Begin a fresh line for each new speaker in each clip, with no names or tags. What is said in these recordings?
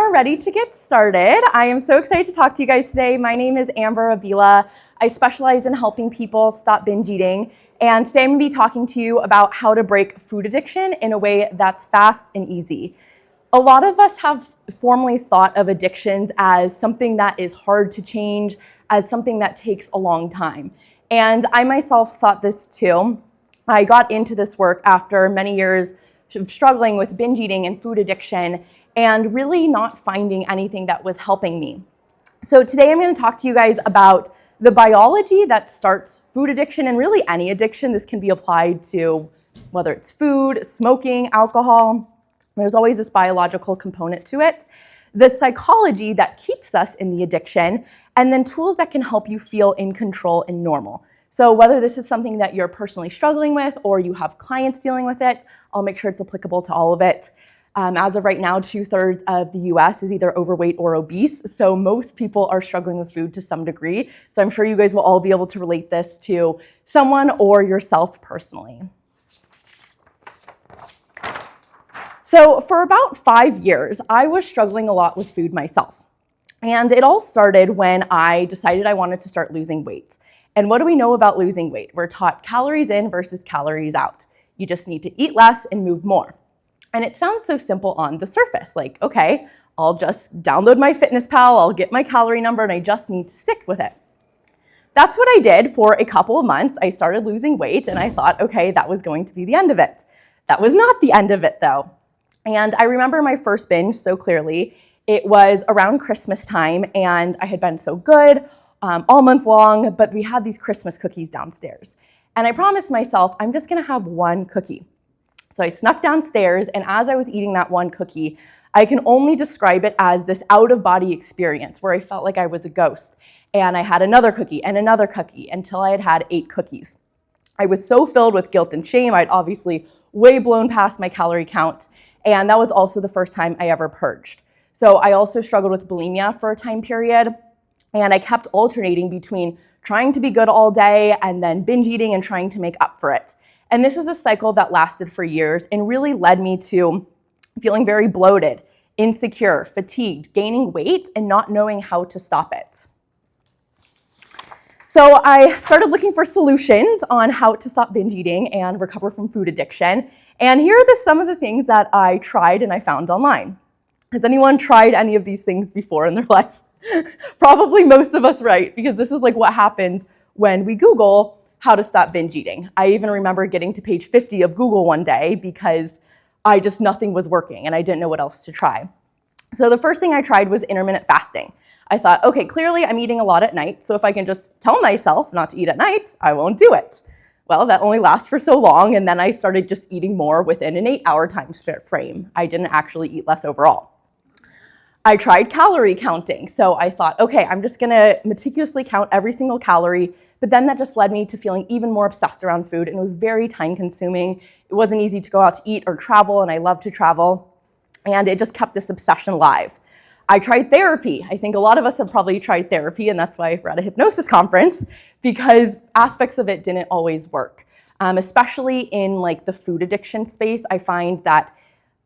are ready to get started. I am so excited to talk to you guys today. My name is Amber Avila. I specialize in helping people stop binge eating. And today I'm going to be talking to you about how to break food addiction in a way that's fast and easy. A lot of us have formerly thought of addictions as something that is hard to change, as something that takes a long time. And I myself thought this too. I got into this work after many years of struggling with binge eating and food addiction and really not finding anything that was helping me. So today I'm going to talk to you guys about the biology that starts food addiction and really any addiction. This can be applied to whether it's food, smoking, alcohol. There's always this biological component to it. The psychology that keeps us in the addiction, and then tools that can help you feel in control and normal. So whether this is something that you're personally struggling with or you have clients dealing with it, I'll make sure it's applicable to all of it. As of right now, 2/3 of the US is either overweight or obese, so most people are struggling with food to some degree. So I'm sure you guys will all be able to relate this to someone or yourself personally. So for about 5 years, I was struggling a lot with food myself. And it all started when I decided I wanted to start losing weight. And what do we know about losing weight? We're taught calories in versus calories out. You just need to eat less and move more. And it sounds so simple on the surface, like, okay, I'll just download my FitnessPal, I'll get my calorie number, and I just need to stick with it. That's what I did for a couple of months. I started losing weight, and I thought, okay, that was going to be the end of it. That was not the end of it, though. And I remember my first binge so clearly. It was around Christmas time, and I had been so good all month long, but we had these Christmas cookies downstairs. And I promised myself, I'm just gonna have one cookie. So I snuck downstairs, and as I was eating that one cookie, I can only describe it as this out-of-body experience where I felt like I was a ghost. And I had another cookie and another cookie until I had had 8 cookies. I was so filled with guilt and shame. I'd obviously way blown past my calorie count. And that was also the first time I ever purged. So I also struggled with bulimia for a time period. And I kept alternating between trying to be good all day and then binge eating and trying to make up for it. And this is a cycle that lasted for years and really led me to feeling very bloated, insecure, fatigued, gaining weight, and not knowing how to stop it. So I started looking for solutions on how to stop binge eating and recover from food addiction. And here are some of the things that I tried and I found online. Has anyone tried any of these things before in their life? Probably most of us, right? Because this is like what happens when we Google how to stop binge eating. I even remember getting to page 50 of Google one day because nothing was working and I didn't know what else to try. So the first thing I tried was intermittent fasting. I thought, okay, clearly I'm eating a lot at night, so if I can just tell myself not to eat at night, I won't do it. Well, that only lasts for so long, and then I started just eating more within an 8-hour time frame. I didn't actually eat less overall. I tried calorie counting. So I thought, okay, I'm just gonna meticulously count every single calorie, but then that just led me to feeling even more obsessed around food, and it was very time consuming. It wasn't easy to go out to eat or travel, and I love to travel, and it just kept this obsession alive. I tried therapy. I think a lot of us have probably tried therapy, and that's why we're at a hypnosis conference, because aspects of it didn't always work. Especially in like the food addiction space, I find that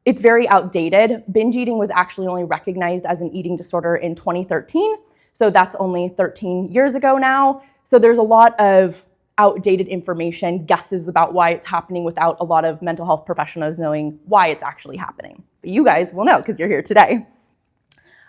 it's very outdated. Binge eating was actually only recognized as an eating disorder in 2013. So that's only 13 years ago now. So there's a lot of outdated information, guesses about why it's happening without a lot of mental health professionals knowing why it's actually happening. But you guys will know because you're here today.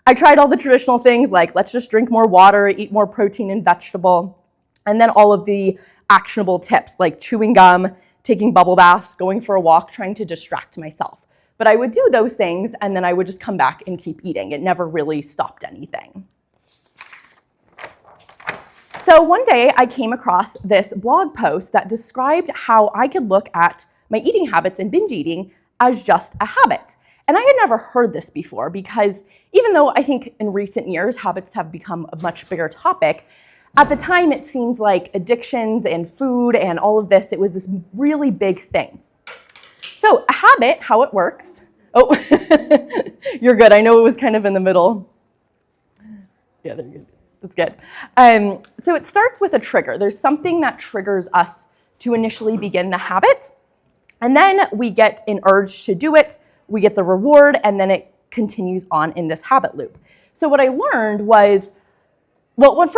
I tried all the traditional things like let's just drink more water, eat more protein and vegetable, and then all of the actionable tips like chewing gum, taking bubble baths, going for a walk, trying to distract myself. But I would do those things and then I would just come back and keep eating. It never really stopped anything. So one day I came across this blog post that described how I could look at my eating habits and binge eating as just a habit. And I had never heard this before because even though I think in recent years habits have become a much bigger topic, at the time it seems like addictions and food and all of this, it was this really big thing. So a habit, how it works. Oh, you're good. I know it was kind of in the middle. Yeah, there you go. That's good. So it starts with a trigger. There's something that triggers us to initially begin the habit. And then we get an urge to do it. We get the reward, and then it continues on in this habit loop. So what I learned was, well, when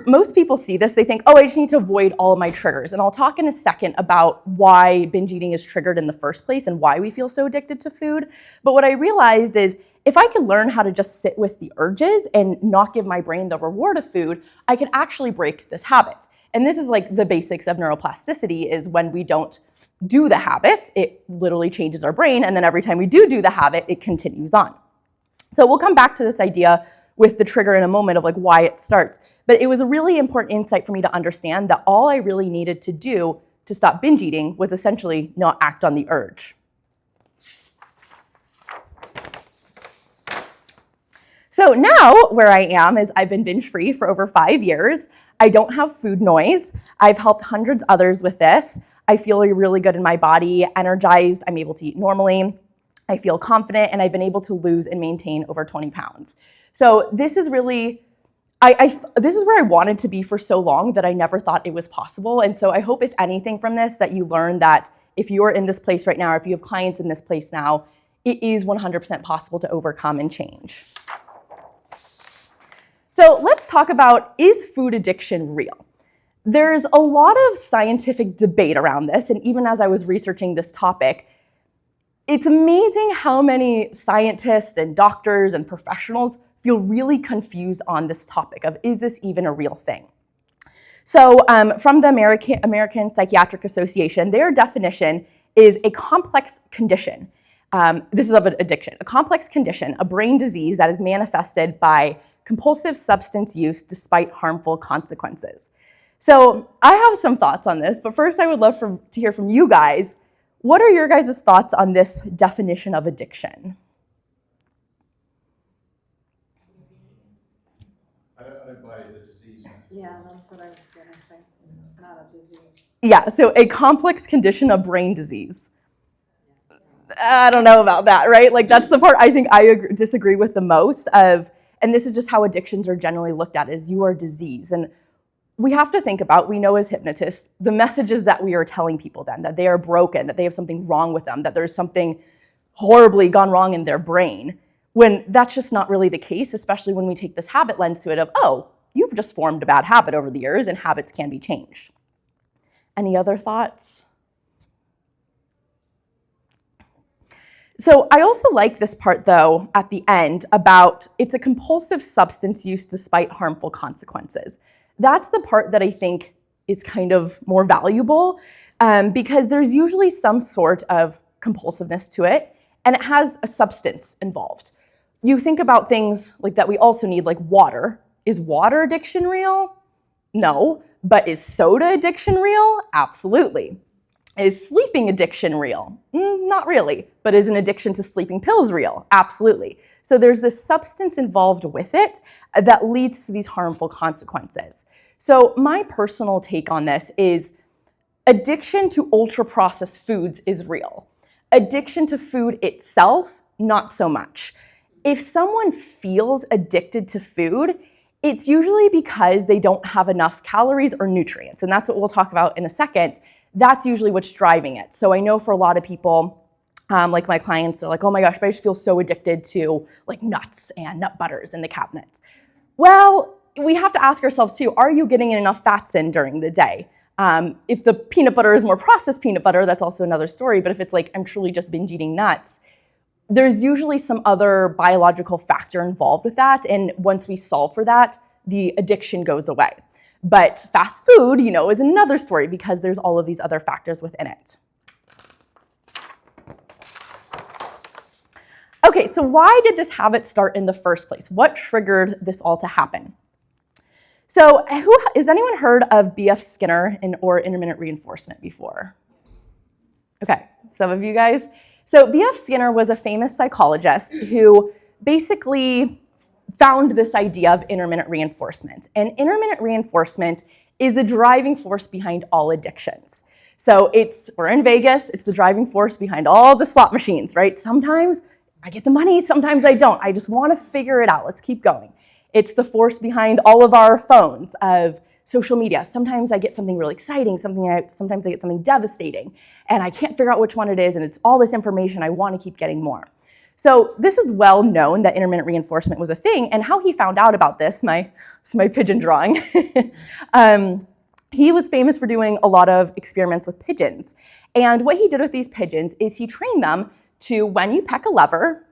most people see this, they think, oh, I just need to avoid all of my triggers. And I'll talk in a second about why binge eating is triggered in the first place and why we feel so addicted to food. But what I realized is if I could learn how to just sit with the urges and not give my brain the reward of food, I could actually break this habit. And this is like the basics of neuroplasticity, is when we don't do the habit, it literally changes our brain. And then every time we do the habit, it continues on. So we'll come back to this idea with the trigger in a moment of like why it starts. But it was a really important insight for me to understand that all I really needed to do to stop binge eating was essentially not act on the urge. So now where I am is I've been binge free for over 5 years. I don't have food noise. I've helped hundreds others with this. I feel really good in my body, energized. I'm able to eat normally. I feel confident, and I've been able to lose and maintain over 20 pounds. So this is really, this is where I wanted to be for so long that I never thought it was possible. And so I hope, if anything from this, that you learn that if you're in this place right now, or if you have clients in this place now, it is 100% possible to overcome and change. So let's talk about, is food addiction real? There's a lot of scientific debate around this, and even as I was researching this topic, it's amazing how many scientists and doctors and professionals feel really confused on this topic of, is this even a real thing? So from the American Psychiatric Association, their definition is a complex condition. This is of an addiction. A complex condition, a brain disease that is manifested by compulsive substance use despite harmful consequences. So I have some thoughts on this, but first I would love to hear from you guys. What are your guys' thoughts on this definition of addiction?
I don't buy the disease.
Yeah, that's what I was going to say. It's not a disease.
Yeah, so a complex condition of brain disease. I don't know about that, right? Like that's the part I think I disagree with the most of, and this is just how addictions are generally looked at, is you are disease. And we have to think about, we know as hypnotists, the messages that we are telling people then, that they are broken, that they have something wrong with them, that there's something horribly gone wrong in their brain, when that's just not really the case, especially when we take this habit lens to it of, oh, you've just formed a bad habit over the years and habits can be changed. Any other thoughts? So I also like this part though at the end about it's a compulsive substance use despite harmful consequences. That's the part that I think is kind of more valuable because there's usually some sort of compulsiveness to it and it has a substance involved. You think about things like that we also need, like water. Is water addiction real? No. But is soda addiction real? Absolutely. Is sleeping addiction real? Not really. But is an addiction to sleeping pills real? Absolutely. So there's this substance involved with it that leads to these harmful consequences. So my personal take on this is addiction to ultra-processed foods is real. Addiction to food itself, not so much. If someone feels addicted to food, it's usually because they don't have enough calories or nutrients. And that's what we'll talk about in a second. That's usually what's driving it. So I know for a lot of people, like my clients, they're like, oh my gosh, but I just feel so addicted to like nuts and nut butters in the cabinets. Well, we have to ask ourselves too, are you getting enough fats in during the day? If the peanut butter is more processed peanut butter, that's also another story. But if it's like, I'm truly just binge eating nuts, there's usually some other biological factor involved with that. And once we solve for that, the addiction goes away. But fast food, is another story because there's all of these other factors within it. Okay, so why did this habit start in the first place? What triggered this all to happen? So has anyone heard of B.F. Skinner or intermittent reinforcement before? Okay, some of you guys. So B.F. Skinner was a famous psychologist who basically found this idea of intermittent reinforcement. And intermittent reinforcement is the driving force behind all addictions. So we're in Vegas, it's the driving force behind all the slot machines, right? Sometimes I get the money, sometimes I don't. I just want to figure it out. Let's keep going. It's the force behind all of our phones, of social media. Sometimes I get something really exciting, sometimes I get something devastating, and I can't figure out which one it is, and it's all this information. I want to keep getting more. So this is well known that intermittent reinforcement was a thing, and how he found out about this, my pigeon drawing, he was famous for doing a lot of experiments with pigeons. And what he did with these pigeons is he trained them to, when you peck a lever,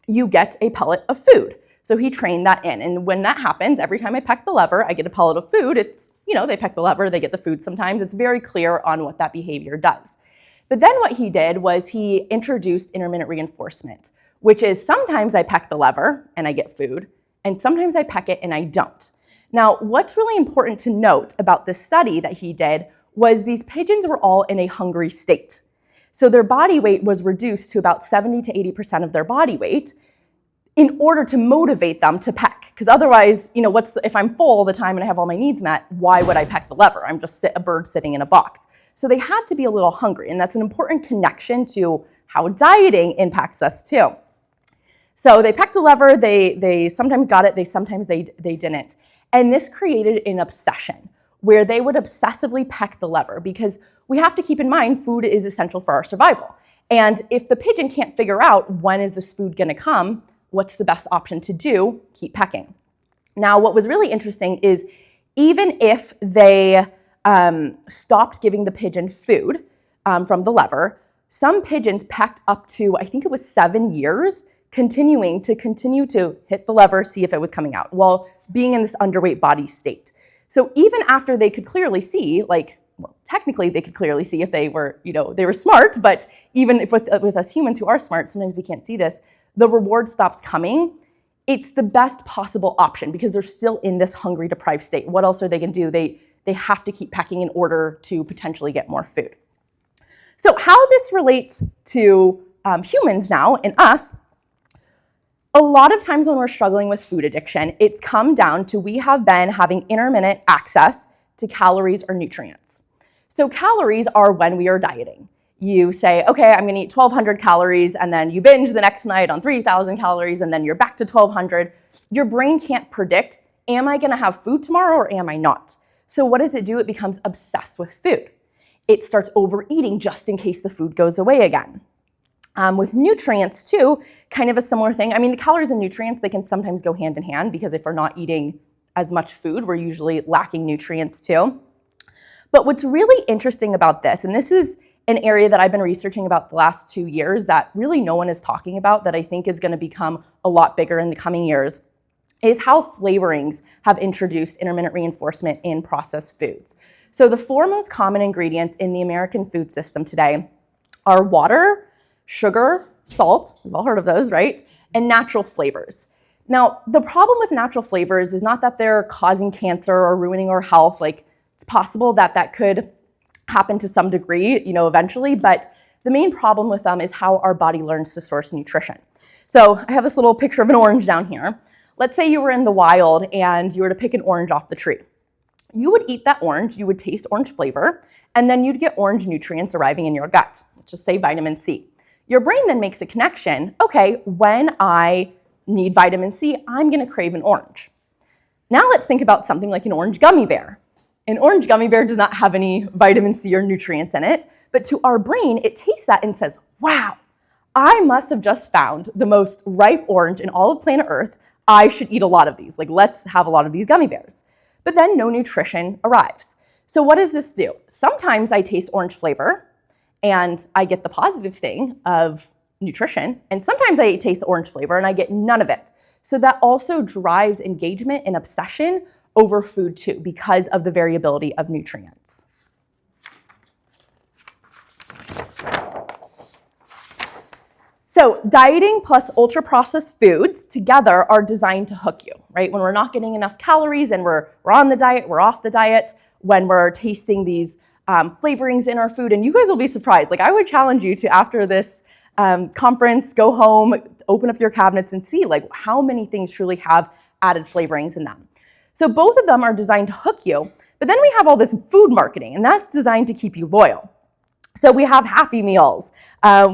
you get a pellet of food. So he trained that in. And when that happens, every time I peck the lever, I get a pellet of food. It's, they peck the lever, they get the food sometimes. It's very clear on what that behavior does. But then what he did was he introduced intermittent reinforcement, which is sometimes I peck the lever and I get food, and sometimes I peck it and I don't. Now, what's really important to note about this study that he did was these pigeons were all in a hungry state. So their body weight was reduced to about 70 to 80% of their body weight in order to motivate them to peck. Because otherwise, if I'm full all the time and I have all my needs met, why would I peck the lever? I'm just a bird sitting in a box. So they had to be a little hungry, and that's an important connection to how dieting impacts us too. So they pecked the lever, they sometimes got it, sometimes they didn't. And this created an obsession where they would obsessively peck the lever, because we have to keep in mind food is essential for our survival. And if the pigeon can't figure out when is this food gonna come, what's the best option to do? Keep pecking. Now, what was really interesting is even if they stopped giving the pigeon food from the lever, some pigeons pecked up to, I think it was 7 years, continue to hit the lever, see if it was coming out, while being in this underweight body state. So even after they could clearly see, technically they could clearly see if they were, they were smart, but even if with us humans who are smart, sometimes we can't see this, the reward stops coming. It's the best possible option because they're still in this hungry, deprived state. What else are they gonna do? They have to keep pecking in order to potentially get more food. So how this relates to humans now and us, a lot of times when we're struggling with food addiction, it's come down to we have been having intermittent access to calories or nutrients. So calories are when we are dieting. You say, okay, I'm gonna eat 1,200 calories, and then you binge the next night on 3,000 calories, and then you're back to 1,200. Your brain can't predict, am I gonna have food tomorrow or am I not? So what does it do? It becomes obsessed with food. It starts overeating just in case the food goes away again. With nutrients too, kind of a similar thing. I mean, the calories and nutrients, they can sometimes go hand in hand because if we're not eating as much food, we're usually lacking nutrients too. But what's really interesting about this, and this is an area that I've been researching about the last 2 years that really no one is talking about, that I think is gonna become a lot bigger in the coming years, is how flavorings have introduced intermittent reinforcement in processed foods. So the 4 most common ingredients in the American food system today are water, sugar, salt, we've all heard of those, right? And natural flavors. Now, the problem with natural flavors is not that they're causing cancer or ruining our health. It's possible that that could happen to some degree, eventually, but the main problem with them is how our body learns to source nutrition. So I have this little picture of an orange down here. Let's say you were in the wild and you were to pick an orange off the tree. You would eat that orange, you would taste orange flavor, and then you'd get orange nutrients arriving in your gut, let's just say vitamin C. Your brain then makes a connection, okay, when I need vitamin C, I'm gonna crave an orange. Now let's think about something like an orange gummy bear. An orange gummy bear does not have any vitamin C or nutrients in it, but to our brain, it tastes that and says, wow, I must have just found the most ripe orange in all of planet Earth. I should eat a lot of these. Let's have a lot of these gummy bears. But then no nutrition arrives. So what does this do? Sometimes I taste orange flavor, and I get the positive thing of nutrition. And sometimes I taste the orange flavor and I get none of it. So that also drives engagement and obsession over food too, because of the variability of nutrients. So dieting plus ultra-processed foods together are designed to hook you, right? When we're not getting enough calories and we're on the diet, we're off the diet, when we're tasting these flavorings in our food, and you guys will be surprised. I would challenge you to, after this conference, go home, open up your cabinets and see how many things truly have added flavorings in them. So both of them are designed to hook you, but then we have all this food marketing, and that's designed to keep you loyal. So we have Happy Meals.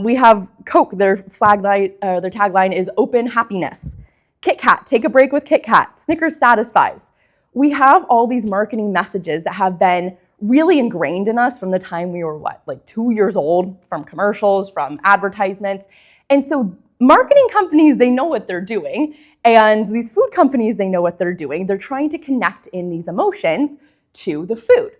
We have Coke, their tagline is open happiness. Kit Kat, take a break with Kit Kat. Snickers satisfies. We have all these marketing messages that have been really ingrained in us from the time we were 2 years old, from commercials, from advertisements. And so marketing companies, they know what they're doing, and these food companies, they know what they're doing. They're trying to connect in these emotions to the food,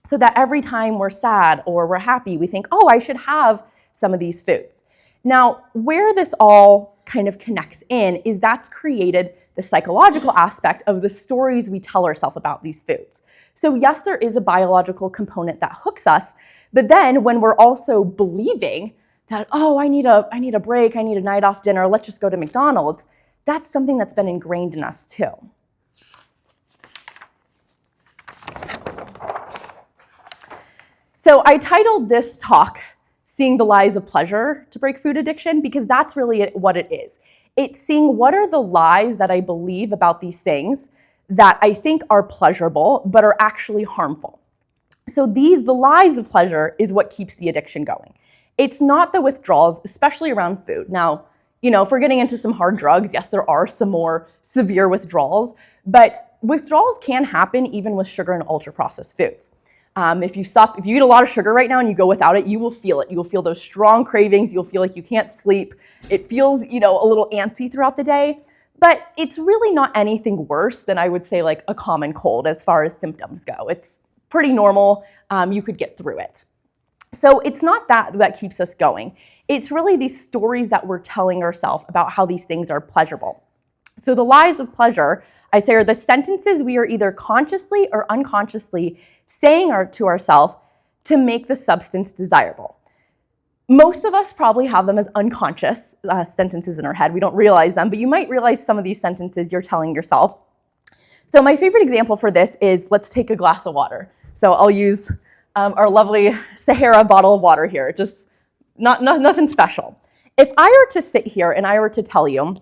so that every time we're sad or we're happy, we think, oh, I should have some of these foods. Now, where this all kind of connects in is that's created the psychological aspect of the stories we tell ourselves about these foods. So yes, there is a biological component that hooks us, but then when we're also believing that, oh, I need a break, I need a night off dinner, let's just go to McDonald's, that's something that's been ingrained in us too. So I titled this talk, Seeing the Lies of Pleasure to Break Food Addiction, because that's really what it is. It's seeing what are the lies that I believe about these things that I think are pleasurable, but are actually harmful. So the lies of pleasure is what keeps the addiction going. It's not the withdrawals, especially around food. Now, if we're getting into some hard drugs, yes, there are some more severe withdrawals, but withdrawals can happen even with sugar and ultra-processed foods. If you eat a lot of sugar right now and you go without it, you will feel it. You will feel those strong cravings. You'll feel like you can't sleep. It feels, a little antsy throughout the day, but it's really not anything worse than I would say like a common cold as far as symptoms go. It's pretty normal. You could get through it. So it's not that keeps us going. It's really these stories that we're telling ourselves about how these things are pleasurable. So the lies of pleasure, I say, are the sentences we are either consciously or unconsciously saying to ourselves to make the substance desirable. Most of us probably have them as unconscious sentences in our head. We don't realize them, but you might realize some of these sentences you're telling yourself. So my favorite example for this is, let's take a glass of water. So I'll use our lovely Sahara bottle of water here, just nothing special. If I were to sit here and I were to tell you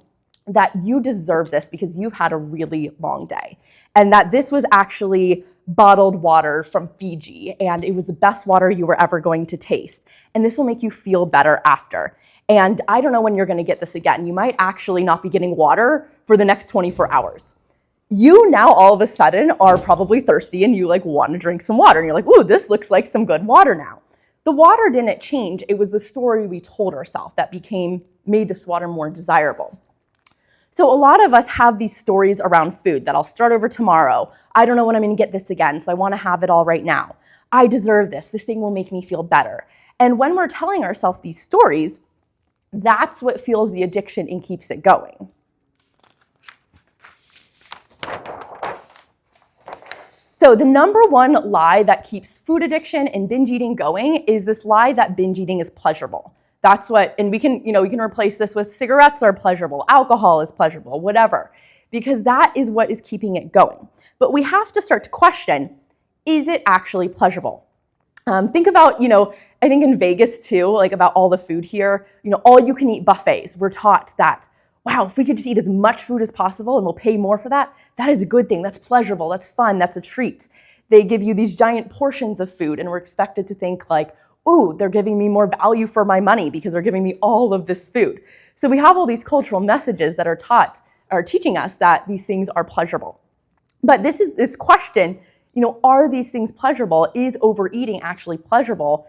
that you deserve this because you've had a really long day, and that this was actually bottled water from Fiji, and it was the best water you were ever going to taste, and this will make you feel better after. And I don't know when you're going to get this again. You might actually not be getting water for the next 24 hours. You now all of a sudden are probably thirsty and you want to drink some water, and you're like, ooh, this looks like some good water now. The water didn't change. It was the story we told ourselves that made this water more desirable. So a lot of us have these stories around food that I'll start over tomorrow. I don't know when I'm going to get this again, so I want to have it all right now. I deserve this. This thing will make me feel better. And when we're telling ourselves these stories, that's what fuels the addiction and keeps it going. So the number one lie that keeps food addiction and binge eating going is this lie that binge eating is pleasurable. That's what, and we can replace this with cigarettes are pleasurable, alcohol is pleasurable, whatever, because that is what is keeping it going. But we have to start to question, is it actually pleasurable? Think about, I think in Vegas too, about all the food here, all you can eat buffets. We're taught that, wow, if we could just eat as much food as possible and we'll pay more for that, that is a good thing, that's pleasurable, that's fun, that's a treat. They give you these giant portions of food and we're expected to think ooh, they're giving me more value for my money because they're giving me all of this food. So we have all these cultural messages that are teaching us that these things are pleasurable. But this question, are these things pleasurable? Is overeating actually pleasurable?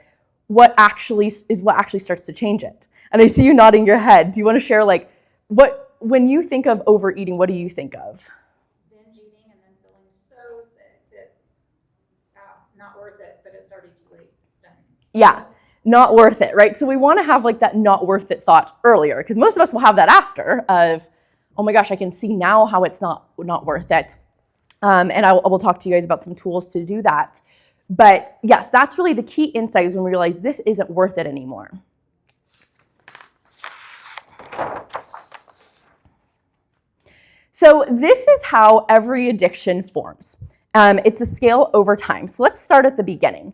What actually starts to change it? And I see you nodding your head. Do you want to share when you think of overeating, what do you think of?
Binge eating and then feeling so sick that, not worth it, but it's already too late. It's done.
Yeah, not worth it, right? So we want to have that not worth it thought earlier, because most of us will have that after of, oh my gosh, I can see now how it's not worth it. And I will talk to you guys about some tools to do that. But yes, that's really the key insight, is when we realize this isn't worth it anymore. So this is how every addiction forms. It's a scale over time. So let's start at the beginning.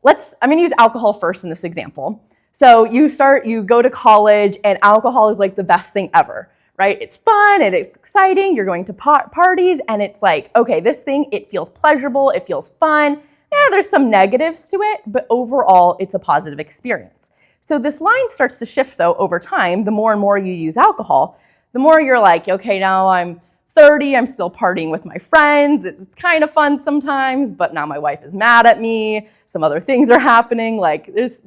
I'm going to use alcohol first in this example. So you go to college and alcohol is the best thing ever, right? It's fun, it's exciting, you're going to parties, and it's okay, this thing, it feels pleasurable, it feels fun. Yeah, there's some negatives to it, but overall, it's a positive experience. So this line starts to shift though over time. The more and more you use alcohol, the more you're okay, now I'm 30, I'm still partying with my friends. It's kind of fun sometimes, but now my wife is mad at me. Some other things are happening. There's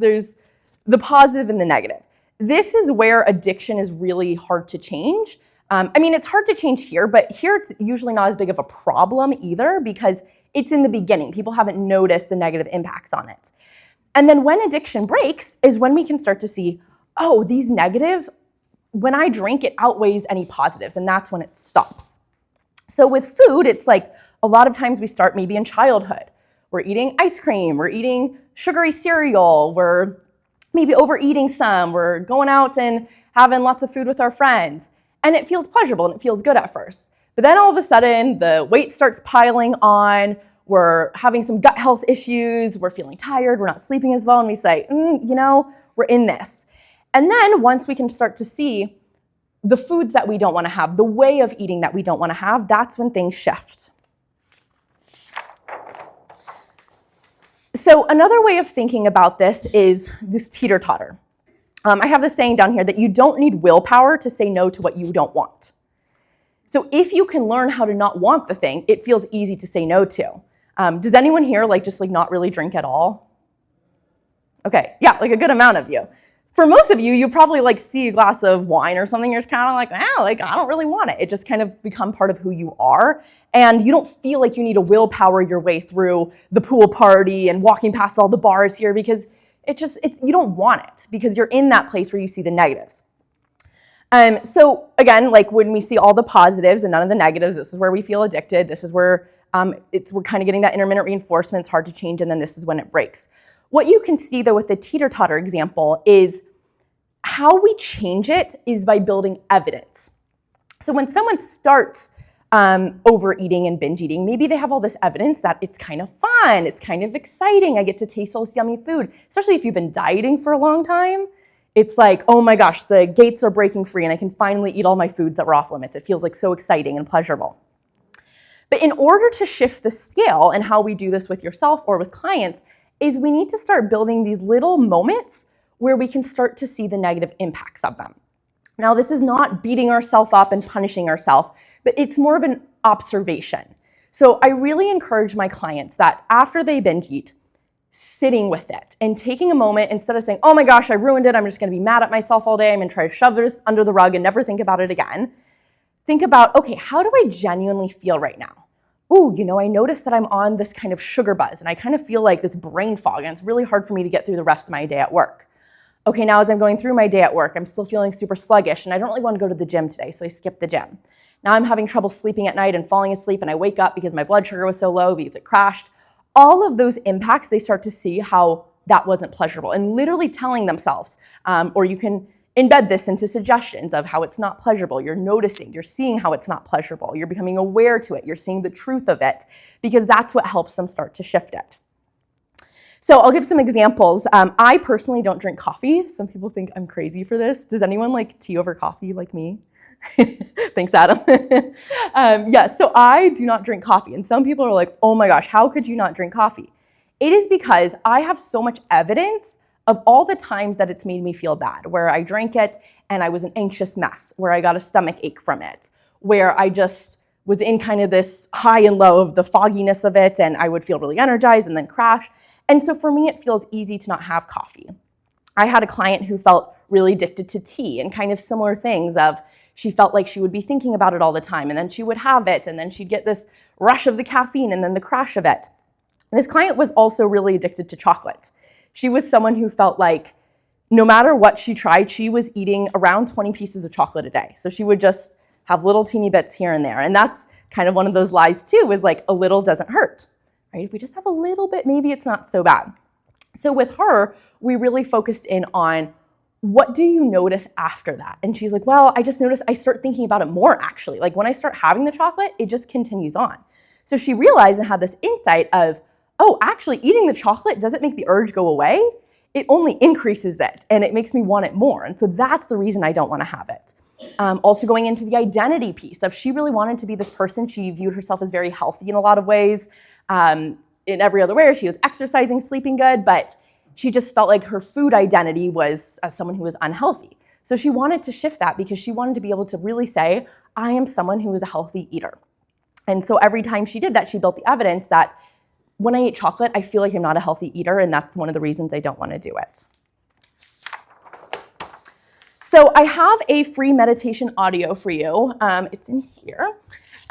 the positive and the negative. this is where addiction is really hard to change. I mean, it's hard to change here, but here it's usually not as big of a problem either because it's in the beginning. People haven't noticed the negative impacts on it. And then when addiction breaks is when we can start to see, oh, these negatives, when I drink, it outweighs any positives, and that's when it stops. So with food, it's like a lot of times we start maybe in childhood. We're eating ice cream, we're eating sugary cereal, we're maybe overeating some, we're going out and having lots of food with our friends. And it feels pleasurable and it feels good at first. But then all of a sudden, the weight starts piling on, we're having some gut health issues, we're feeling tired, we're not sleeping as well, and we say, we're in this. And then once we can start to see the foods that we don't want to have, the way of eating that we don't want to have, that's when things shift. So another way of thinking about this is this teeter-totter. I have this saying down here that you don't need willpower to say no to what you don't want. So if you can learn how to not want the thing, it feels easy to say no to. Does anyone here just not really drink at all? Okay, yeah, a good amount of you. For most of you, you probably see a glass of wine or something, you're just kind of I don't really want it. It just kind of become part of who you are. And you don't feel like you need to willpower your way through the pool party and walking past all the bars here because you don't want it because you're in that place where you see the negatives. So again, when we see all the positives and none of the negatives, this is where we feel addicted. This is where we're kind of getting that intermittent reinforcement. It's hard to change, and then this is when it breaks. What you can see though with the teeter-totter example is how we change it is by building evidence. So when someone starts overeating and binge eating, maybe they have all this evidence that it's kind of fun, it's kind of exciting, I get to taste all this yummy food, especially if you've been dieting for a long time. It's oh my gosh, the gates are breaking free and I can finally eat all my foods that were off limits. It feels so exciting and pleasurable. But in order to shift the scale and how we do this with yourself or with clients is we need to start building these little moments where we can start to see the negative impacts of them. Now, this is not beating ourselves up and punishing ourselves, but it's more of an observation. So I really encourage my clients that after they binge eat, sitting with it and taking a moment instead of saying, oh my gosh, I ruined it, I'm just gonna be mad at myself all day, I'm gonna try to shove this under the rug and never think about it again. Think about, okay, how do I genuinely feel right now? Ooh, I noticed that I'm on this kind of sugar buzz and I kind of feel like this brain fog and it's really hard for me to get through the rest of my day at work. Okay, now as I'm going through my day at work, I'm still feeling super sluggish and I don't really want to go to the gym today, so I skip the gym. Now I'm having trouble sleeping at night and falling asleep and I wake up because my blood sugar was so low because it crashed. All of those impacts, they start to see how that wasn't pleasurable and literally telling themselves, or you can embed this into suggestions of how it's not pleasurable. You're noticing, you're seeing how it's not pleasurable. You're becoming aware to it. You're seeing the truth of it because that's what helps them start to shift it. So I'll give some examples. I personally don't drink coffee. Some people think I'm crazy for this. Does anyone like tea over coffee like me? Thanks, Adam. So I do not drink coffee. And some people are like, oh my gosh, how could you not drink coffee? It is because I have so much evidence of all the times that it's made me feel bad, where I drank it and I was an anxious mess, where I got a stomach ache from it, where I just was in kind of this high and low of the fogginess of it, and I would feel really energized and then crash. And so for me, it feels easy to not have coffee. I had a client who felt really addicted to tea and kind of similar things of she felt like she would be thinking about it all the time, and then she would have it, and then she'd get this rush of the caffeine and then the crash of it. And this client was also really addicted to chocolate. She was someone who felt like no matter what she tried, she was eating around 20 pieces of chocolate a day. So she would just have little teeny bits here and there. And that's kind of one of those lies too, is a little doesn't hurt, right? If we just have a little bit, maybe it's not so bad. So with her, we really focused in on what do you notice after that? And she's like, well, I just noticed I start thinking about it more actually. When I start having the chocolate, it just continues on. So she realized and had this insight of, oh, actually eating the chocolate doesn't make the urge go away. It only increases it and it makes me want it more. And so that's the reason I don't want to have it. Also going into the identity piece of she really wanted to be this person. She viewed herself as very healthy in a lot of ways. In every other way, she was exercising, sleeping good, but she just felt like her food identity was as someone who was unhealthy. So she wanted to shift that because she wanted to be able to really say, I am someone who is a healthy eater. And so every time she did that, she built the evidence that when I eat chocolate, I feel like I'm not a healthy eater, and that's one of the reasons I don't want to do it. So I have a free meditation audio for you. It's in here.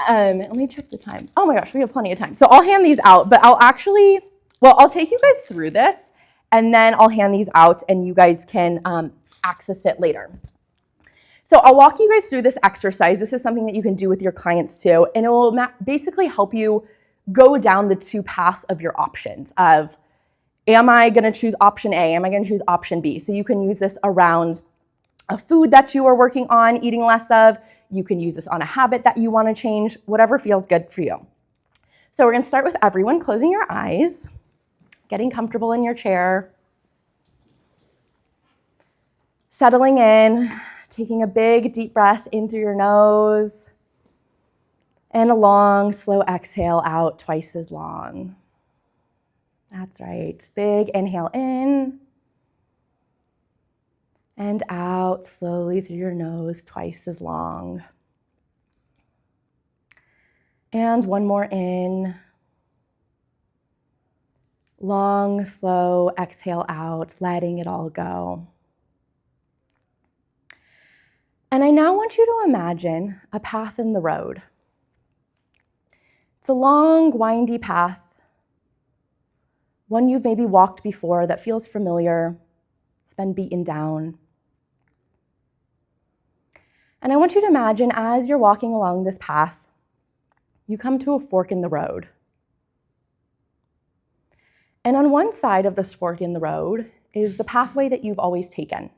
Let me check the time. Oh my gosh, we have plenty of time. So I'll hand these out, but I'll take you guys through this, and then I'll hand these out, and you guys can access it later. So I'll walk you guys through this exercise. This is something that you can do with your clients too, and it will basically help you go down the two paths of your options of, am I gonna choose option A? Am I gonna choose option B? So you can use this around a food that you are working on eating less of. You can use this on a habit that you wanna change, whatever feels good for you. So we're gonna start with everyone closing your eyes, getting comfortable in your chair, settling in, taking a big deep breath in through your nose, and a long, slow exhale out twice as long. That's right. Big inhale in and out slowly through your nose twice as long. And one more in. Long, slow exhale out, letting it all go. And I now want you to imagine a path in the road. It's a long, windy path, one you've maybe walked before that feels familiar. It's been beaten down. And I want you to imagine as you're walking along this path, you come to a fork in the road. And on one side of this fork in the road is the pathway that you've always taken,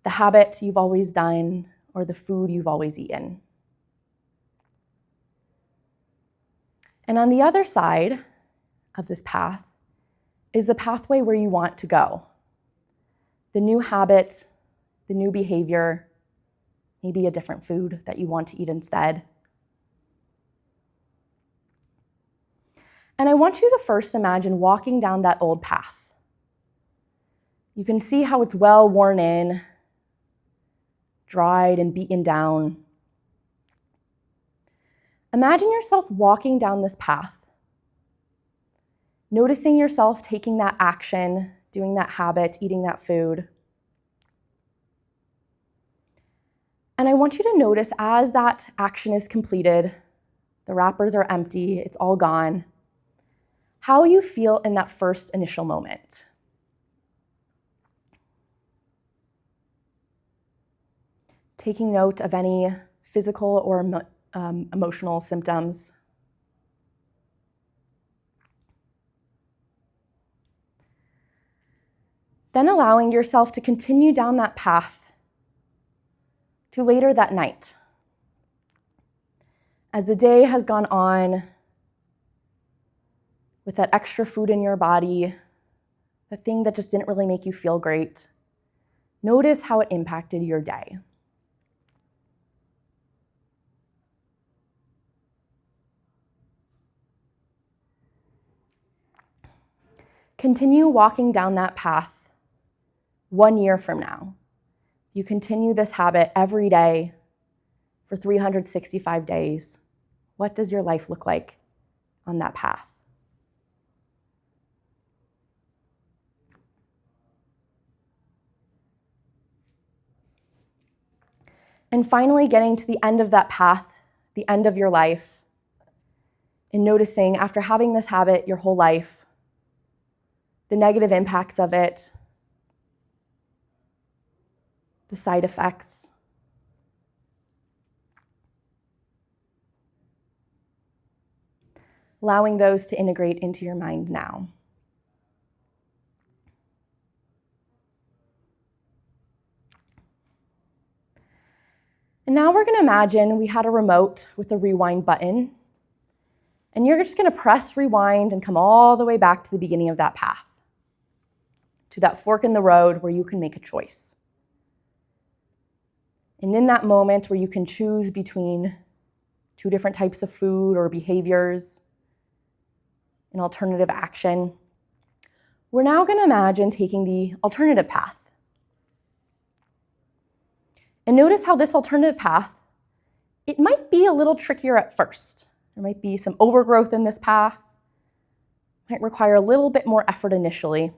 the habit you've always done, or the food you've always eaten. And on the other side of this path is the pathway where you want to go, the new habit, the new behavior, maybe a different food that you want to eat instead. And I want you to first imagine walking down that old path. You can see how it's well worn in, dried and beaten down. Imagine yourself walking down this path, noticing yourself taking that action, doing that habit, eating that food. And I want you to notice as that action is completed, the wrappers are empty, it's all gone, how you feel in that first initial moment. Taking note of any physical or emotional symptoms. Then allowing yourself to continue down that path to later that night. As the day has gone on, with that extra food in your body, the thing that just didn't really make you feel great, notice how it impacted your day. Continue walking down that path 1 year from now. You continue this habit every day for 365 days. What does your life look like on that path? And finally, getting to the end of that path, the end of your life, and noticing after having this habit your whole life, the negative impacts of it, the side effects. Allowing those to integrate into your mind now. And now we're going to imagine we had a remote with a rewind button, and you're just going to press rewind and come all the way back to the beginning of that path, to that fork in the road where you can make a choice. And in that moment where you can choose between two different types of food or behaviors, an alternative action, we're now going to imagine taking the alternative path. And notice how this alternative path, it might be a little trickier at first. There might be some overgrowth in this path, might require a little bit more effort initially.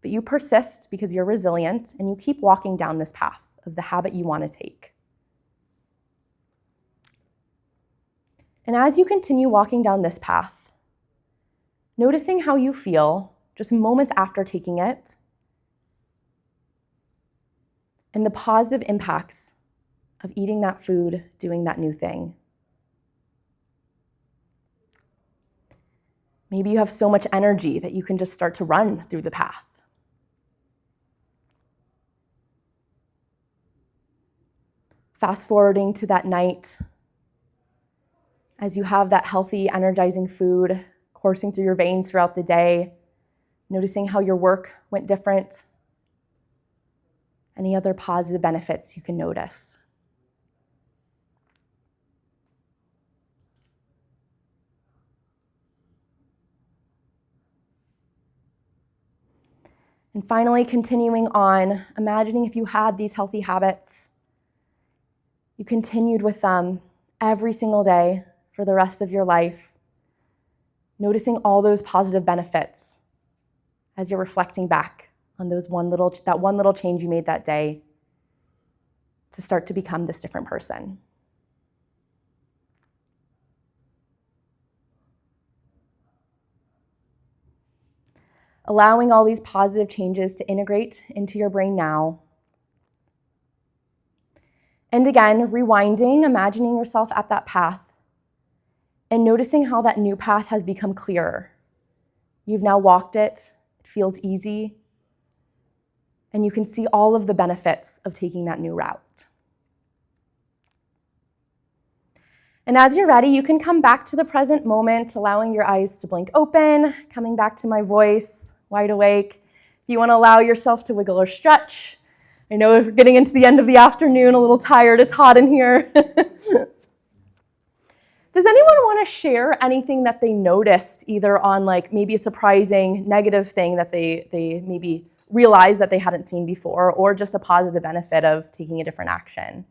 But you persist because you're resilient and you keep walking down this path of the habit you want to take. And as you continue walking down this path, noticing how you feel just moments after taking it, and the positive impacts of eating that food, doing that new thing. Maybe you have so much energy that you can just start to run through the path. Fast forwarding to that night, as you have that healthy, energizing food coursing through your veins throughout the day, noticing how your work went different, any other positive benefits you can notice. And finally, continuing on, imagining if you had these healthy habits, you continued with them every single day for the rest of your life, noticing all those positive benefits as you're reflecting back on that one little change you made that day to start to become this different person. Allowing all these positive changes to integrate into your brain now. And again, rewinding, imagining yourself at that path and noticing how that new path has become clearer. You've now walked it, it feels easy, and you can see all of the benefits of taking that new route. And as you're ready, you can come back to the present moment, allowing your eyes to blink open, coming back to my voice, wide awake. If you want to allow yourself to wiggle or stretch. I know we're getting into the end of the afternoon, a little tired, it's hot in here. Does anyone want to share anything that they noticed, either on like maybe a surprising negative thing that they maybe realized that they hadn't seen before, or just a positive benefit of taking a different action?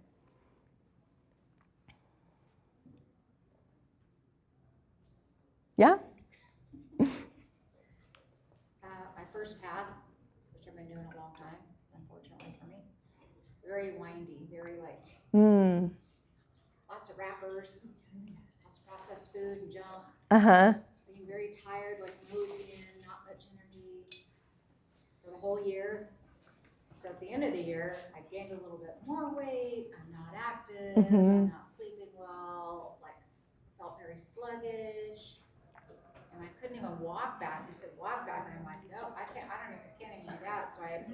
Yeah?
My first path, which I've been doing a long time, unfortunately for me, very windy, very like lots of wrappers, lots of processed food and junk. Being very tired, like nosing in, not much energy for the whole year. So at the end of the year, I gained a little bit more weight. I'm not active. I'm not sleeping well. Like felt very sluggish. And I couldn't even walk back. You said walk back, and I'm like, no, I can't even do that. So I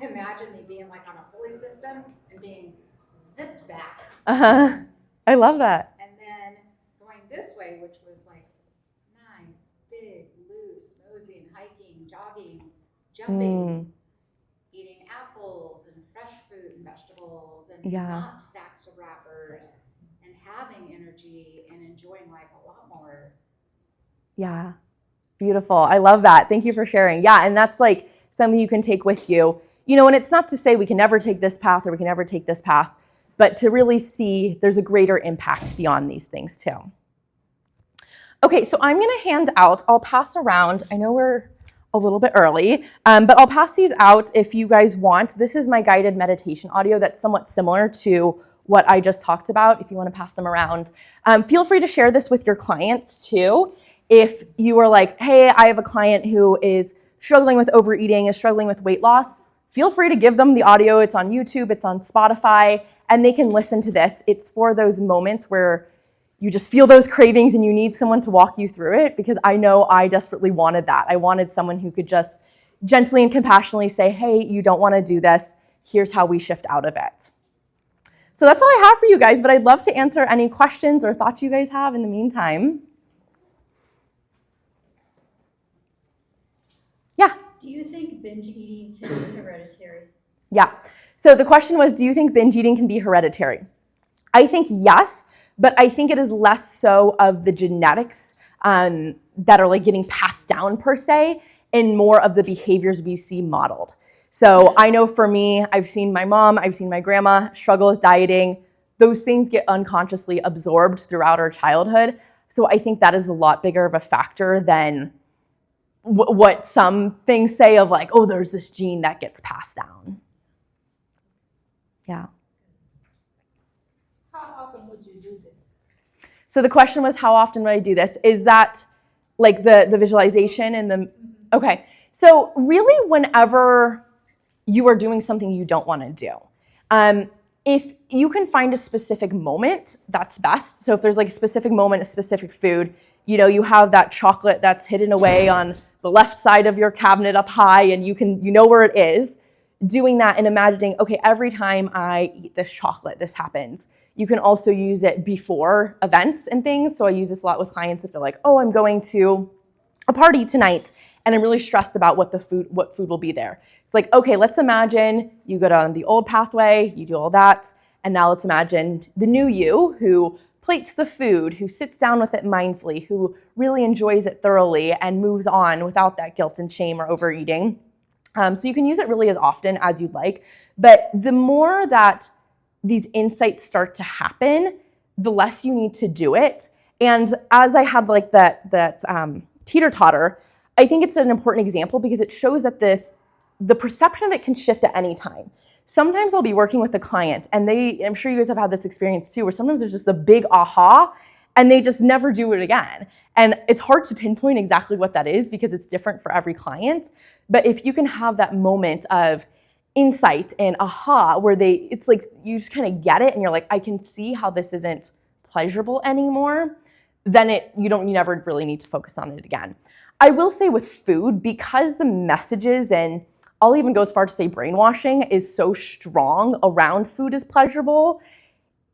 imagine me being like on a pulley system and being zipped back.
I love that.
And then going this way, which was like nice, big, loose, nosing, hiking, jogging, jumping, eating apples and fresh fruit and vegetables and not stacks of wrappers, and having energy and enjoying life a lot more.
Yeah, beautiful. I love that. Thank you for sharing. Yeah, and that's like something you can take with you. You know, and it's not to say we can never take this path or we can never take this path, but to really see there's a greater impact beyond these things too. Okay, so I'm gonna hand out, I'll pass around, I know we're a little bit early, but I'll pass these out if you guys want. This is my guided meditation audio that's somewhat similar to what I just talked about, if you wanna pass them around. Feel free to share this with your clients too. If you are like, hey, I have a client who is struggling with overeating, is struggling with weight loss, feel free to give them the audio. It's on YouTube, it's on Spotify, and they can listen to this. It's for those moments where you just feel those cravings and you need someone to walk you through it, because I know I desperately wanted that. I wanted someone who could just gently and compassionately say, hey, you don't want to do this. Here's how we shift out of it. So that's all I have for you guys, but I'd love to answer any questions or thoughts you guys have in the meantime. Yeah.
Do you think binge eating can be hereditary?
Yeah. So the question was, do you think binge eating can be hereditary? I think yes, but I think it is less so of the genetics that are like getting passed down per se, and more of the behaviors we see modeled. So I know for me, I've seen my mom, I've seen my grandma struggle with dieting. Those things get unconsciously absorbed throughout our childhood. So I think that is a lot bigger of a factor than what some things say of like, oh, there's this gene that gets passed down. Yeah.
How often would you do this?
So the question was, how often would I do this? Is that like the visualization and the, okay. So really whenever you are doing something you don't want to do. If you can find a specific moment, that's best. So if there's like a specific moment, a specific food, you know, you have that chocolate that's hidden away on the left side of your cabinet up high and you know where it is, doing that and imagining, okay, every time I eat this chocolate, this happens. You can also use it before events and things. So I use this a lot with clients if they're like, oh, I'm going to a party tonight and I'm really stressed about what food will be there. It's like, okay, let's imagine you go down the old pathway, you do all that, and now let's imagine the new you who plates the food, who sits down with it mindfully, who really enjoys it thoroughly and moves on without that guilt and shame or overeating. So you can use it really as often as you'd like, but the more that these insights start to happen, the less you need to do it. And as I had like that teeter-totter, I think it's an important example because it shows that the perception of it can shift at any time. Sometimes I'll be working with a client and I'm sure you guys have had this experience too, where sometimes there's just a big aha and they just never do it again. And it's hard to pinpoint exactly what that is because it's different for every client. But if you can have that moment of insight and aha where it's like you just kind of get it and you're like, I can see how this isn't pleasurable anymore, then you never really need to focus on it again. I will say with food, because the messages, and I'll even go as far to say brainwashing, is so strong around food is pleasurable,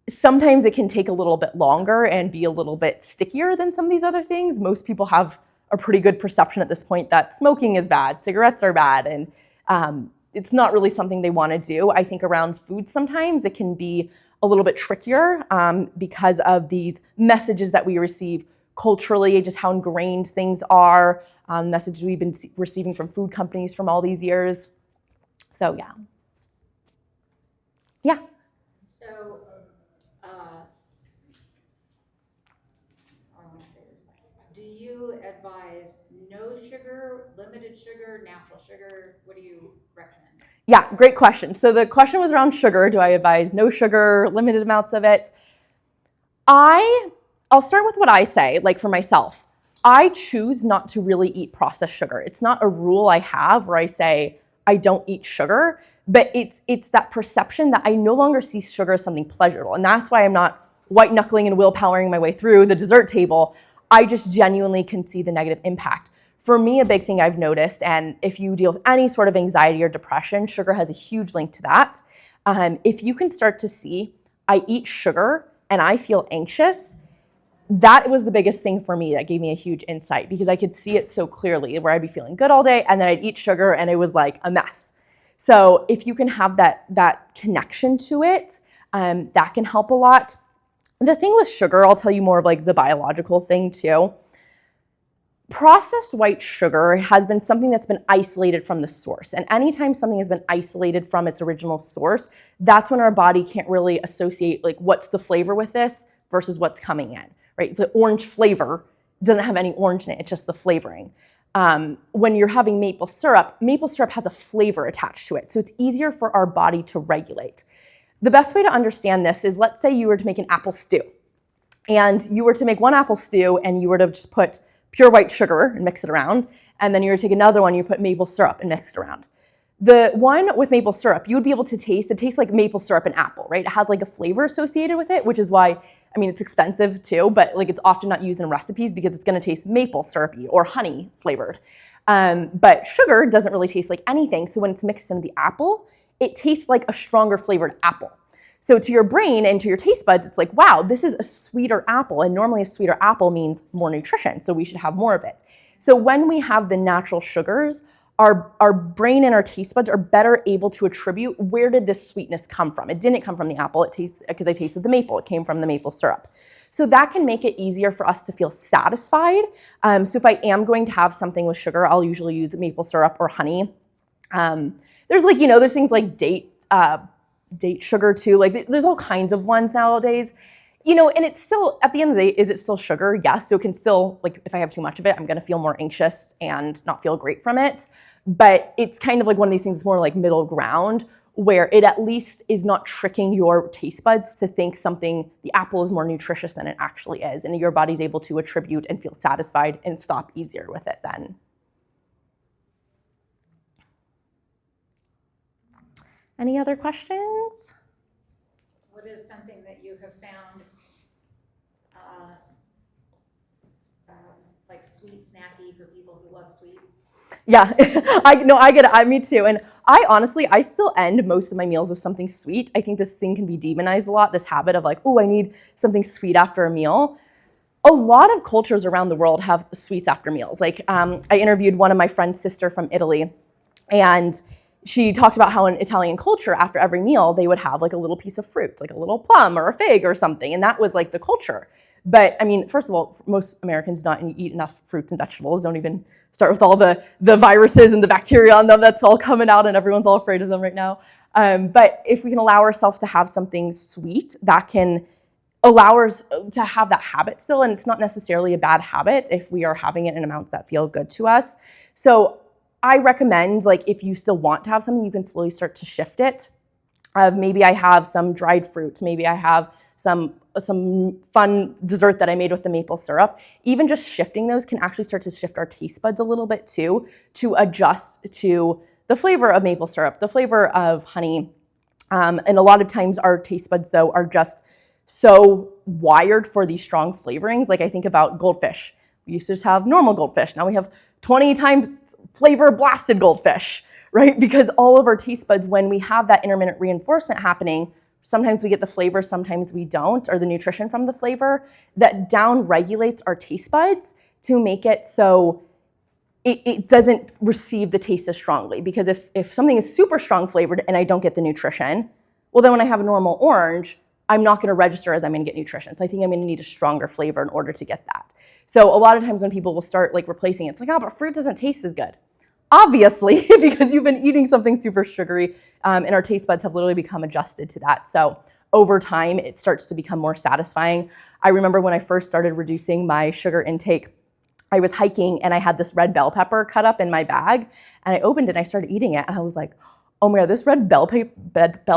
sometimes it can take a little bit longer and be a little bit stickier than some of these other things. Most people have a pretty good perception at this point that smoking is bad, cigarettes are bad, and it's not really something they want to do. I think around food sometimes it can be a little bit trickier because of these messages that we receive culturally, just how ingrained things are, messages we've been receiving from food companies from all these years. So yeah. Yeah.
So, I want to say this. Do you advise no sugar, limited sugar, natural sugar? What do you recommend?
Yeah, great question. So the question was around sugar. Do I advise no sugar, limited amounts of it? I'll start with what I say, like for myself. I choose not to really eat processed sugar. It's not a rule I have where I say I don't eat sugar, but it's that perception that I no longer see sugar as something pleasurable. And that's why I'm not white knuckling and willpowering my way through the dessert table. I just genuinely can see the negative impact. For me, a big thing I've noticed, and if you deal with any sort of anxiety or depression, sugar has a huge link to that. If you can start to see, I eat sugar and I feel anxious, that was the biggest thing for me that gave me a huge insight because I could see it so clearly where I'd be feeling good all day and then I'd eat sugar and it was like a mess. So if you can have that connection to it, that can help a lot. The thing with sugar, I'll tell you more of like the biological thing too. Processed white sugar has been something that's been isolated from the source. And anytime something has been isolated from its original source, that's when our body can't really associate like what's the flavor with this versus what's coming in, right? The orange flavor doesn't have any orange in it, it's just the flavoring. When you're having maple syrup has a flavor attached to it. So it's easier for our body to regulate. The best way to understand this is, let's say you were to make an apple stew. And you were to make one apple stew and you were to just put pure white sugar and mix it around. And then you were to take another one, you put maple syrup and mix it around. The one with maple syrup, you would be able to taste, it tastes like maple syrup and apple, right? It has like a flavor associated with it, which is why, I mean, it's expensive too, but like it's often not used in recipes because it's gonna taste maple syrupy or honey flavored. But sugar doesn't really taste like anything. So when it's mixed into the apple, it tastes like a stronger flavored apple. So to your brain and to your taste buds, it's like, wow, this is a sweeter apple. And normally a sweeter apple means more nutrition. So we should have more of it. So when we have the natural sugars, our brain and our taste buds are better able to attribute, where did this sweetness come from? It didn't come from the apple, it tastes because I tasted the maple, it came from the maple syrup. So that can make it easier for us to feel satisfied. So if I am going to have something with sugar, I'll usually use maple syrup or honey. There's like, there's things like date sugar too. Like there's all kinds of ones nowadays. and it's still, at the end of the day, is it still sugar? Yes. So it can still, like, if I have too much of it, I'm going to feel more anxious and not feel great from it. But it's kind of like one of these things, it's more like middle ground, where it at least is not tricking your taste buds to think the apple is more nutritious than it actually is. And your body's able to attribute and feel satisfied and stop easier with it then. Any other questions?
What is something that you have found, like sweet snacky for people who love sweets?
Yeah, I get it. Me too. And I still end most of my meals with something sweet. I think this thing can be demonized a lot, this habit of like, oh, I need something sweet after a meal. A lot of cultures around the world have sweets after meals. Like I interviewed one of my friend's sister from Italy, and she talked about how in Italian culture, after every meal, they would have like a little piece of fruit, like a little plum or a fig or something. And that was like the culture. But I mean, first of all, most Americans don't eat enough fruits and vegetables. Don't even start with all the viruses and the bacteria on them. That's all coming out and everyone's all afraid of them right now. But if we can allow ourselves to have something sweet, that can allow us to have that habit still. And it's not necessarily a bad habit if we are having it in amounts that feel good to us. So I recommend, like, if you still want to have something, you can slowly start to shift it. Maybe I have some dried fruit. Maybe I have some fun dessert that I made with the maple syrup. Even just shifting those can actually start to shift our taste buds a little bit too, to adjust to the flavor of maple syrup, the flavor of honey. And a lot of times our taste buds, though, are just so wired for these strong flavorings. Like I think about goldfish. We used to just have normal goldfish. Now we have 20 times flavor blasted goldfish, right? Because all of our taste buds, when we have that intermittent reinforcement happening, sometimes we get the flavor, sometimes we don't, or the nutrition from the flavor, that down regulates our taste buds to make it so it doesn't receive the taste as strongly. Because if something is super strong flavored and I don't get the nutrition, well, then when I have a normal orange, I'm not going to register as I'm going to get nutrition. So I think I'm going to need a stronger flavor in order to get that. So a lot of times when people will start like replacing it, it's like, oh, but fruit doesn't taste as good. Obviously, because you've been eating something super sugary, and our taste buds have literally become adjusted to that. So over time, it starts to become more satisfying. I remember when I first started reducing my sugar intake, I was hiking and I had this red bell pepper cut up in my bag, and I opened it and I started eating it, and I was like, oh my God, this red bell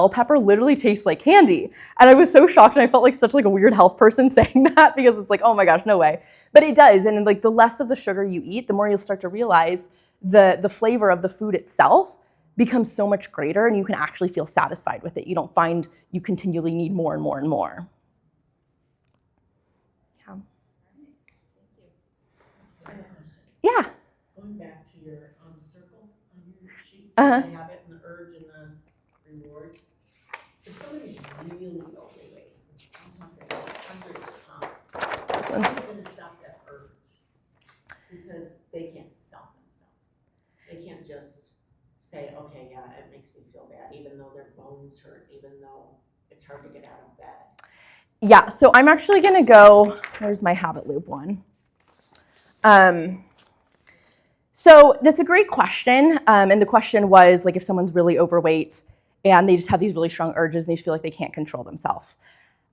pepper literally tastes like candy. And I was so shocked, and I felt like such like a weird health person saying that, because it's like, oh my gosh, no way. But it does. And like the less of the sugar you eat, the more you'll start to realize the flavor of the food itself becomes so much greater, and you can actually feel satisfied with it. You don't find you continually need more and more and more. Yeah. Yeah.
Going back to your circle on your sheets,
Uh-huh.
the habit and the urge and the rewards. If somebody's really overweight, I'm talking about hundreds of pounds,
This one.
how are you going to stop that urge? Because they can't stop themselves. They can't just say, okay, yeah, it makes me feel bad, even though their bones hurt, even though it's hard to get out of bed.
Yeah, so I'm actually gonna go, where's my habit loop one? So that's a great question. And the question was like, if someone's really overweight and they just have these really strong urges and they feel like they can't control themselves.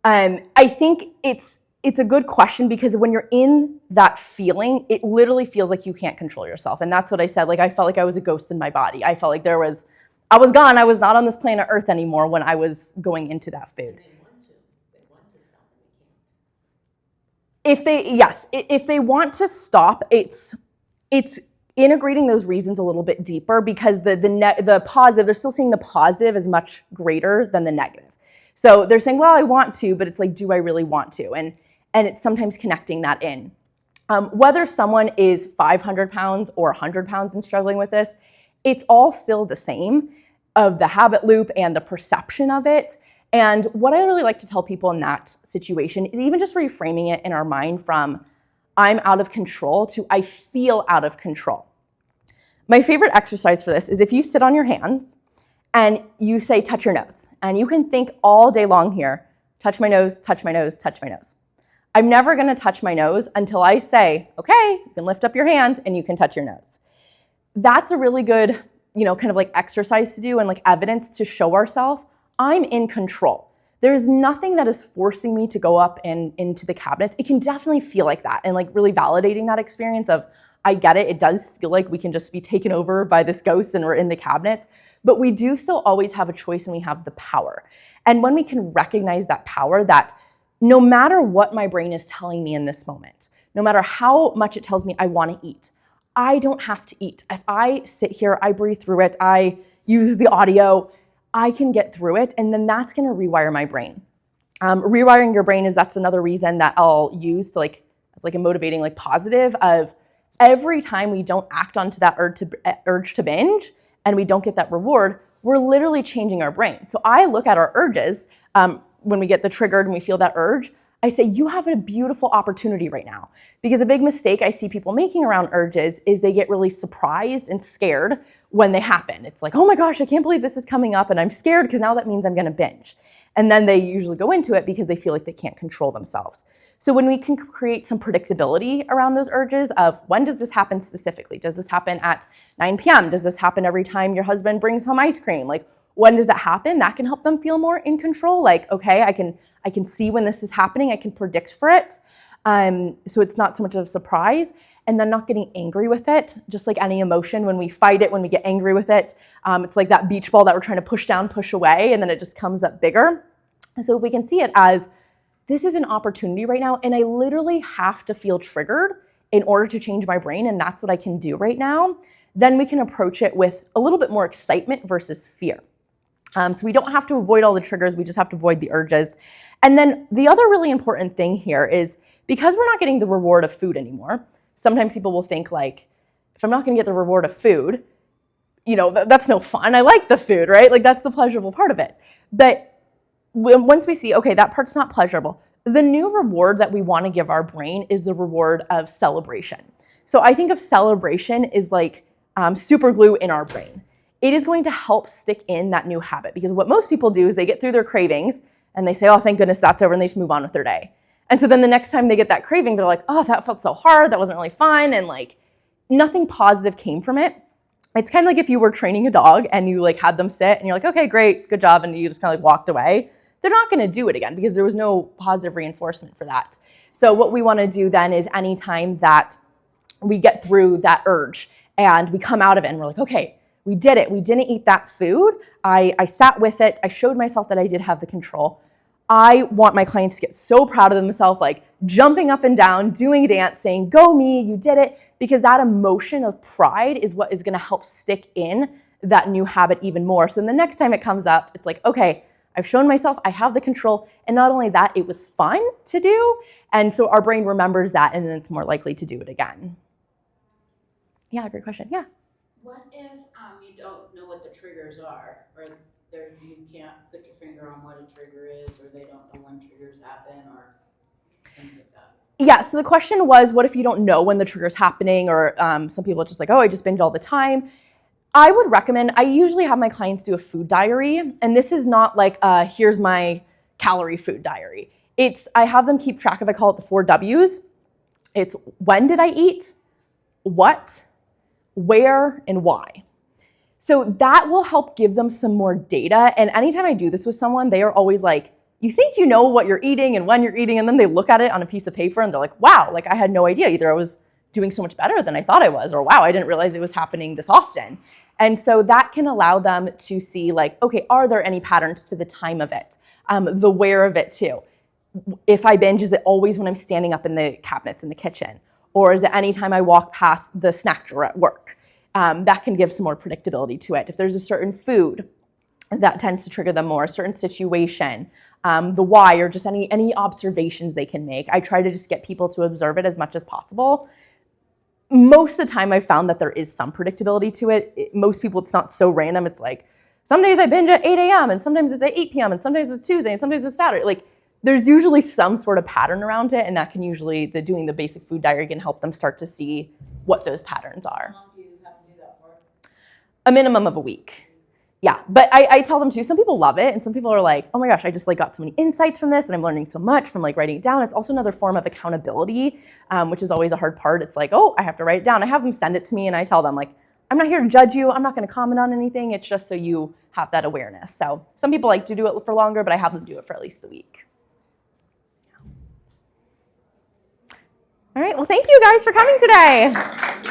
I think it's a good question, because when you're in that feeling, it literally feels like you can't control yourself. And that's what I said. Like, I felt like I was a ghost in my body. I felt like I was gone. I was not on this planet Earth anymore when I was going into that food.
And they want to stop and they can't.
If they want to stop, it's integrating those reasons a little bit deeper, because the positive, they're still seeing the positive is much greater than the negative. So they're saying, well, I want to, but it's like, do I really want to? And it's sometimes connecting that in. Whether someone is 500 pounds or 100 pounds and struggling with this, it's all still the same of the habit loop and the perception of it. And what I really like to tell people in that situation is even just reframing it in our mind from I'm out of control to I feel out of control. My favorite exercise for this is if you sit on your hands and you say, touch your nose. And you can think all day long here, touch my nose, touch my nose, touch my nose. I'm never gonna touch my nose until I say, okay, you can lift up your hand and you can touch your nose. That's a really good, kind of like exercise to do and like evidence to show ourselves I'm in control. There's nothing that is forcing me to go up and into the cabinets. It can definitely feel like that, and like really validating that experience of, I get it, it does feel like we can just be taken over by this ghost and we're in the cabinets, but we do still always have a choice and we have the power. And when we can recognize that power, that no matter what my brain is telling me in this moment, no matter how much it tells me I want to eat, I don't have to eat. If I sit here, I breathe through it, I use the audio, I can get through it, and then that's going to rewire my brain. Rewiring your brain that's another reason that I'll use to as a motivating positive of every time we don't act onto that urge to binge and we don't get that reward, we're literally changing our brain. So I look at our urges when we get the triggered and we feel that urge. I say, you have a beautiful opportunity right now. Because a big mistake I see people making around urges is they get really surprised and scared when they happen. It's like, oh my gosh, I can't believe this is coming up and I'm scared because now that means I'm gonna binge. And then they usually go into it because they feel like they can't control themselves. So when we can create some predictability around those urges of when does this happen specifically? Does this happen at 9 p.m.? Does this happen every time your husband brings home ice cream? When does that happen? That can help them feel more in control. Okay, I can see when this is happening. I can predict for it. So it's not so much of a surprise. And then not getting angry with it. Just like any emotion, when we fight it, when we get angry with it, it's like that beach ball that we're trying to push down, push away, and then it just comes up bigger. So if we can see it as, this is an opportunity right now, and I literally have to feel triggered in order to change my brain, and that's what I can do right now, then we can approach it with a little bit more excitement versus fear. So we don't have to avoid all the triggers, we just have to avoid the urges. And then the other really important thing here is, because we're not getting the reward of food anymore, sometimes people will think if I'm not gonna get the reward of food, that's no fun. I like the food, right? That's the pleasurable part of it. But once we see, okay, that part's not pleasurable, the new reward that we wanna give our brain is the reward of celebration. So I think of celebration is super glue in our brain. It is going to help stick in that new habit, because what most people do is they get through their cravings and they say, oh, thank goodness that's over, and they just move on with their day. And so then the next time they get that craving, they're like, oh, that felt so hard, that wasn't really fun, and nothing positive came from it. It's kind of like if you were training a dog and you had them sit and you're like, okay, great, good job, and you just kind of walked away. They're not gonna do it again because there was no positive reinforcement for that. So what we wanna do then is anytime that we get through that urge and we come out of it and we're like, okay, we did it. We didn't eat that food. I sat with it. I showed myself that I did have the control. I want my clients to get so proud of themselves, jumping up and down, doing a dance, saying, go me, you did it. Because that emotion of pride is what is gonna help stick in that new habit even more. So the next time it comes up, it's like, okay, I've shown myself I have the control. And not only that, it was fun to do. And so our brain remembers that, and then it's more likely to do it again. Yeah, great question. Yeah.
What if you don't know what the triggers are, or you can't put your finger on what a trigger is, or they don't know when triggers happen, or things like that?
Yeah, so the question was, what if you don't know when the trigger's happening, or some people are just oh, I just binge all the time. I would recommend, I usually have my clients do a food diary, and this is not here's my calorie food diary. I have them keep track of, I call it the 4 W's. It's when did I eat, what, where, and why. So that will help give them some more data. And anytime I do this with someone, they are always you think you know what you're eating and when you're eating, and then they look at it on a piece of paper and they're like, wow, I had no idea. Either I was doing so much better than I thought I was, or wow, I didn't realize it was happening this often. And so that can allow them to see okay, are there any patterns to the time of it? The where of it too. If I binge, is it always when I'm standing up in the cabinets in the kitchen? Or is it anytime I walk past the snack drawer at work? That can give some more predictability to it. If there's a certain food that tends to trigger them more, a certain situation, the why, or just any observations they can make. I try to just get people to observe it as much as possible. Most of the time I've found that there is some predictability to it. Most people, it's not so random. It's some days I binge at 8 a.m. and sometimes it's at 8 p.m. and sometimes it's Tuesday and sometimes it's Saturday. There's usually some sort of pattern around it, and that can usually, doing the basic food diary can help them start to see what those patterns are.
How long do you have to do that for?
A minimum of a week. Yeah, but I tell them too, some people love it, and some people are oh my gosh, I just got so many insights from this, and I'm learning so much from writing it down. It's also another form of accountability, which is always a hard part. It's oh, I have to write it down. I have them send it to me, and I tell them I'm not here to judge you. I'm not going to comment on anything. It's just so you have that awareness. So some people like to do it for longer, but I have them do it for at least a week. All right, well, thank you guys for coming today.